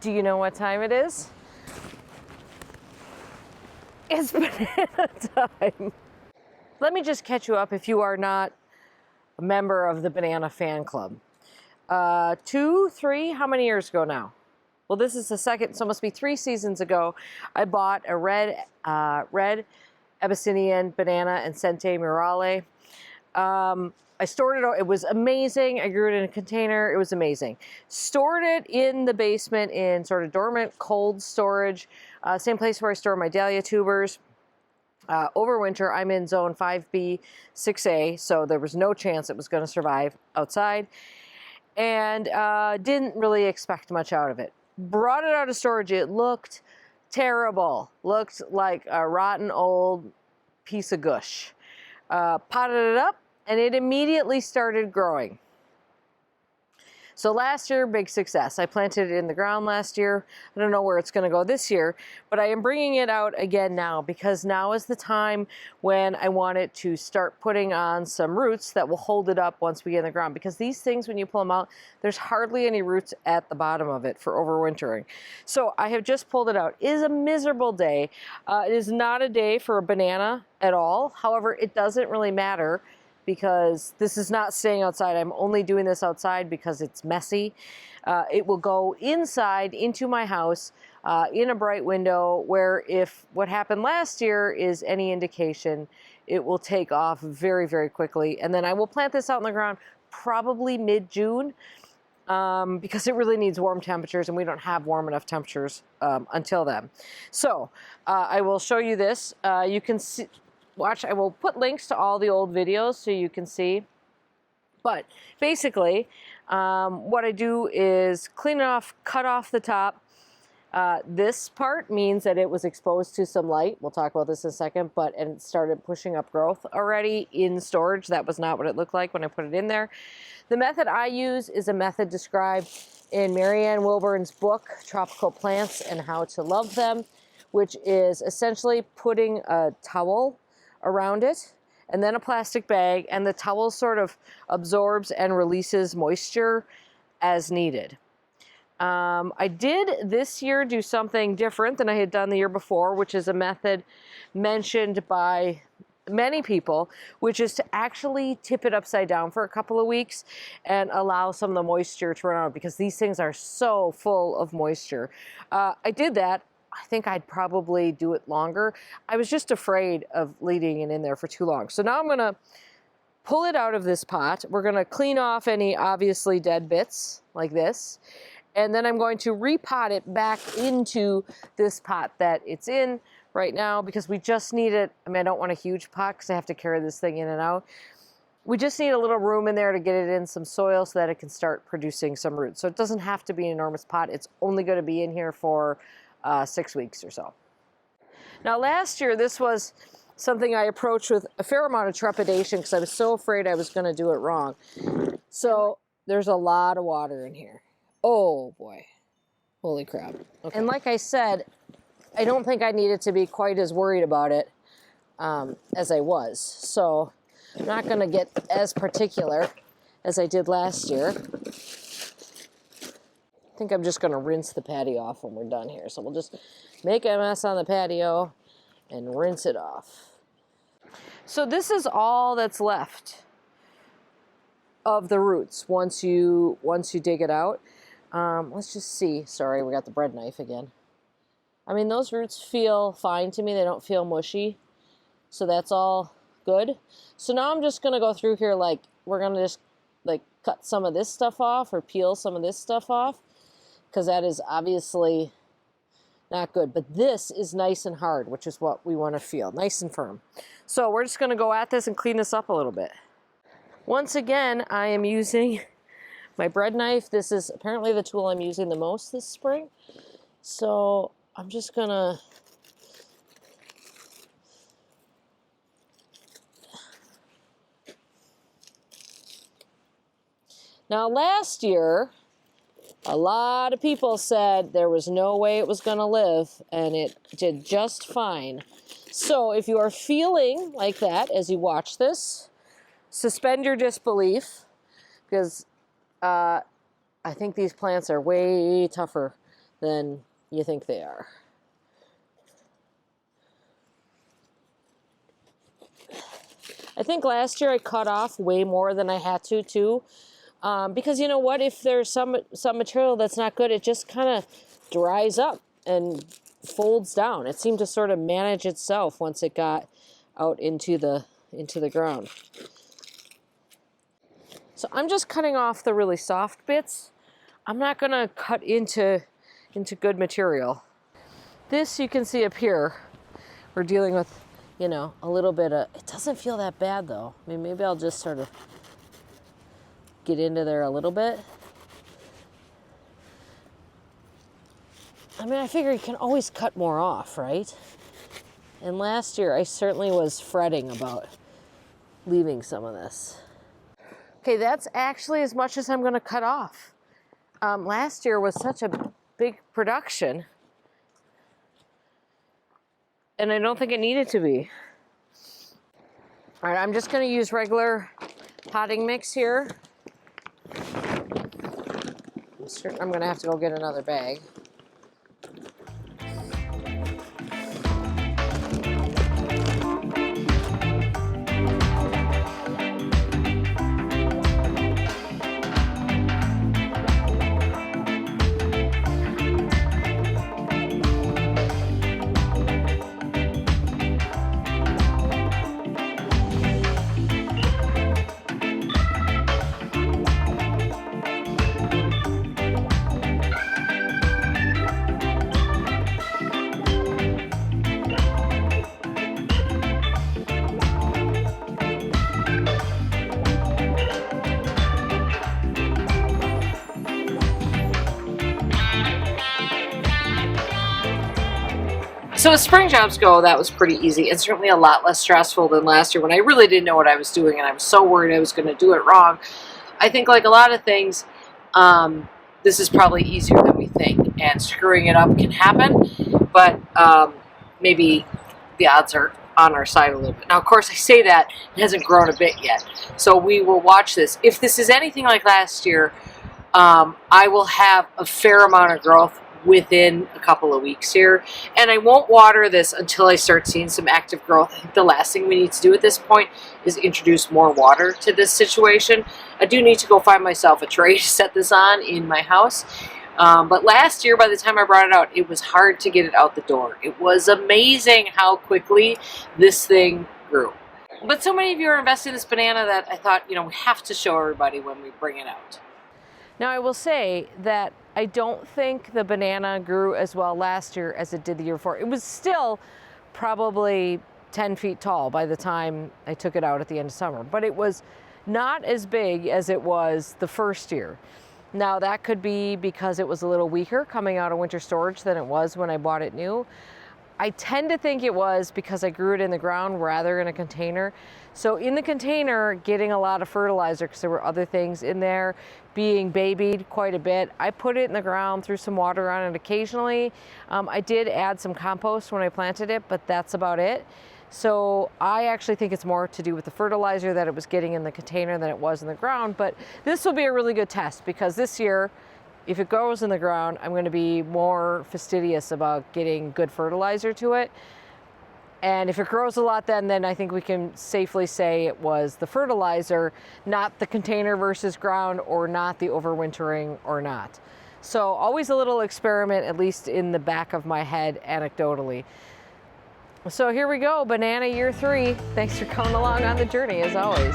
Do you know what time it is? It's banana time. Let me just catch you up if you are not a member of the Banana Fan Club. 2, 3, how many years ago now? Well, this is the second, so it must be 3 seasons ago. I bought a red Abyssinian banana Ensete Maurelli. I stored it, it was amazing. I grew it in a container, it was amazing. Stored it in the basement in sort of dormant, cold storage, same place where I store my dahlia tubers. Over winter, I'm in zone 5B, 6A, so there was no chance it was going to survive outside. And didn't really expect much out of it. Brought it out of storage, it looked terrible. Looked like a rotten old piece of gush. Potted it up, and it immediately started growing. So last year, big success. I planted it in the ground last year. I don't know where it's going to go this year, but I am bringing it out again now because now is the time when I want it to start putting on some roots that will hold it up once we get in the ground. Because these things, when you pull them out, there's hardly any roots at the bottom of it for overwintering. So I have just pulled it out. It is a miserable day. It is not a day for a banana at all. However, it doesn't really matter, because this is not staying outside. I'm only doing this outside because it's messy. It will go inside into my house in a bright window where, if what happened last year is any indication, it will take off very, very quickly. And then I will plant this out in the ground probably mid-June because it really needs warm temperatures, and we don't have warm enough temperatures until then. So I will show you this. You can see, watch, I will put links to all the old videos so you can see. But basically, what I do is clean it off, cut off the top. This part means that it was exposed to some light. We'll talk about this in a second, but it started pushing up growth already in storage. That was not what it looked like when I put it in there. The method I use is a method described in Marianne Wilburn's book, Tropical Plants and How to Love Them, which is essentially putting a towel around it and then a plastic bag, and the towel sort of absorbs and releases moisture as needed. I did this year do something different than I had done the year before, which is a method mentioned by many people, which is to actually tip it upside down for a couple of weeks and allow some of the moisture to run out, because these things are so full of moisture. I did that. I think I'd probably do it longer. I was just afraid of leaving it in there for too long. So now I'm gonna pull it out of this pot. We're gonna clean off any obviously dead bits like this. And then I'm going to repot it back into this pot that it's in right now, because we just need it. I mean, I don't want a huge pot because I have to carry this thing in and out. We just need a little room in there to get it in some soil so that it can start producing some roots. So it doesn't have to be an enormous pot. It's only gonna be in here for 6 weeks or so. Now last year, this was something I approached with a fair amount of trepidation because I was so afraid I was going to do it wrong. So there's a lot of water in here. Oh boy, holy crap. Okay. And like I said, I don't think I needed to be quite as worried about it as I was. So I'm not going to get as particular as I did last year. I think I'm just going to rinse the patio off when we're done here. So we'll just make a mess on the patio and rinse it off. So this is all that's left of the roots once you dig it out. Let's just see. Sorry, we got the bread knife again. I mean, those roots feel fine to me. They don't feel mushy. So that's all good. So now I'm just going to go through here, like, we're going to just like cut some of this stuff off or peel some of this stuff off, because that is obviously not good. But this is nice and hard, which is what we want to feel, nice and firm. So we're just going to go at this and clean this up a little bit. Once again, I am using my bread knife. This is apparently the tool I'm using the most this spring. So I'm just going to now last year, a lot of people said there was no way it was going to live, and it did just fine. So if you are feeling like that as you watch this, suspend your disbelief, because I think these plants are way tougher than you think they are. I think last year I cut off way more than I had to too, because you know what? If there's some material that's not good, it just kind of dries up and folds down. It seemed to sort of manage itself once it got out into the ground. So I'm just cutting off the really soft bits. I'm not gonna cut into good material. This you can see up here, we're dealing with, you know, a little bit of, it doesn't feel that bad though. I mean, maybe I'll just sort of get into there a little bit. I mean, I figure you can always cut more off, right? And last year I certainly was fretting about leaving some of this. Okay, that's actually as much as I'm gonna cut off. Last year was such a big production, and I don't think it needed to be. All right, I'm just gonna use regular potting mix here. I'm gonna have to go get another bag. So as spring jobs go, that was pretty easy and certainly a lot less stressful than last year when I really didn't know what I was doing and I was so worried I was going to do it wrong. I think like a lot of things, this is probably easier than we think, and screwing it up can happen, but maybe the odds are on our side a little bit. Now, of course, I say that, it hasn't grown a bit yet, so we will watch this. If this is anything like last year, I will have a fair amount of growth within a couple of weeks here, and I won't water this until I start seeing some active growth. I think the last thing we need to do at this point is introduce more water to this situation. I do need to go find myself a tray to set this on in my house, but last year by the time I brought it out, it was hard to get it out the door. It was amazing how quickly this thing grew. But so many of you are investing in this banana that I thought, you know, we have to show everybody when we bring it out. Now I will say that I don't think the banana grew as well last year as it did the year before. It was still probably 10 feet tall by the time I took it out at the end of summer, but it was not as big as it was the first year. Now that could be because it was a little weaker coming out of winter storage than it was when I bought it new. I tend to think it was because I grew it in the ground rather in a container. So in the container, getting a lot of fertilizer because there were other things in there, being babied quite a bit. I put it in the ground, threw some water on it occasionally. I did add some compost when I planted it, but that's about it. So I actually think it's more to do with the fertilizer that it was getting in the container than it was in the ground. But this will be a really good test because this year, if it grows in the ground, I'm going to be more fastidious about getting good fertilizer to it. And if it grows a lot then I think we can safely say it was the fertilizer, not the container versus ground, or not the overwintering or not. So always a little experiment, at least in the back of my head anecdotally. So here we go, banana year 3. Thanks for coming along on the journey as always.